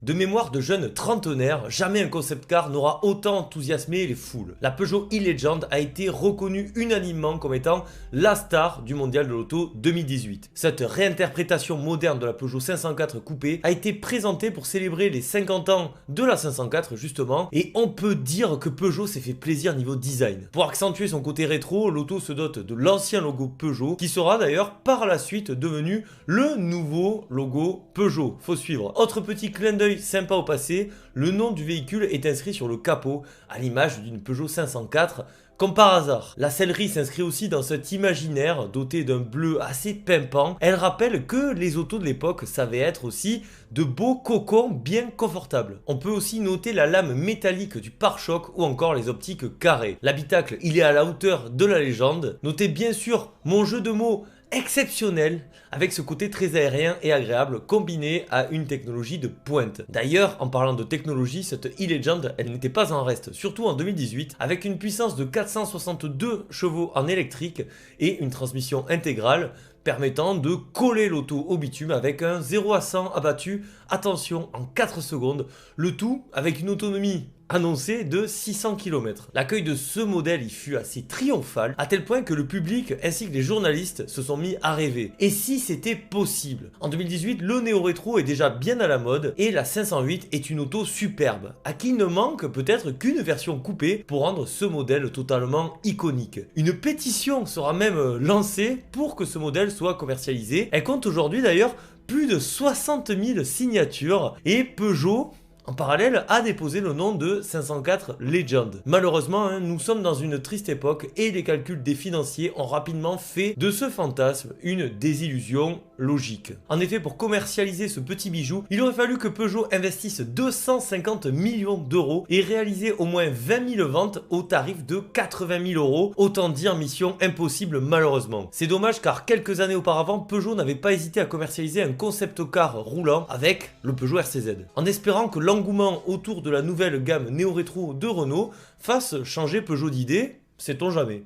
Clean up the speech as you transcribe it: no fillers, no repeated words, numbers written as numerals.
De mémoire de jeunes trentenaires, jamais un concept car n'aura autant enthousiasmé les foules. La Peugeot e-Legend a été reconnue unanimement comme étant la star du mondial de l'auto 2018. Cette réinterprétation moderne de la Peugeot 504 coupé a été présentée pour célébrer les 50 ans de la 504 justement, et on peut dire que Peugeot s'est fait plaisir niveau design. Pour accentuer son côté rétro, l'auto se dote de l'ancien logo Peugeot, qui sera d'ailleurs par la suite devenu le nouveau logo Peugeot. Faut suivre. Autre petit clin d'œil sympa au passé, le nom du véhicule est inscrit sur le capot, à l'image d'une Peugeot 504, comme par hasard. La sellerie s'inscrit aussi dans cet imaginaire doté d'un bleu assez pimpant. Elle rappelle que les autos de l'époque savaient être aussi de beaux cocons bien confortables. On peut aussi noter la lame métallique du pare-choc ou encore les optiques carrées. L'habitacle, il est à la hauteur de la légende. Notez bien sûr mon jeu de mots exceptionnel avec ce côté très aérien et agréable combiné à une technologie de pointe. D'ailleurs, en parlant de technologie, cette e-Legend, elle n'était pas en reste, surtout en 2018, avec une puissance de 462 chevaux en électrique et une transmission intégrale permettant de coller l'auto au bitume avec un 0 à 100 abattu, attention, en 4 secondes, le tout avec une autonomie annoncé de 600 km. L'accueil de ce modèle y fut assez triomphal, à tel point que le public ainsi que les journalistes se sont mis à rêver. Et si c'était possible? En 2018, le néo-rétro est déjà bien à la mode et la 508 est une auto superbe, à qui il ne manque peut-être qu'une version coupée pour rendre ce modèle totalement iconique. Une pétition sera même lancée pour que ce modèle soit commercialisé. Elle compte aujourd'hui d'ailleurs plus de 60 000 signatures et Peugeot en parallèle, a déposé le nom de 504 Legend. Malheureusement, nous sommes dans une triste époque et les calculs des financiers ont rapidement fait de ce fantasme une désillusion logique. En effet, pour commercialiser ce petit bijou, il aurait fallu que Peugeot investisse 250 millions d'euros et réaliser au moins 20 000 ventes au tarif de 80 000 euros. Autant dire mission impossible malheureusement. C'est dommage car quelques années auparavant, Peugeot n'avait pas hésité à commercialiser un concept car roulant avec le Peugeot RCZ. En espérant que l'engouement autour de la nouvelle gamme néo-rétro de Renault fasse changer Peugeot d'idée, sait-on jamais.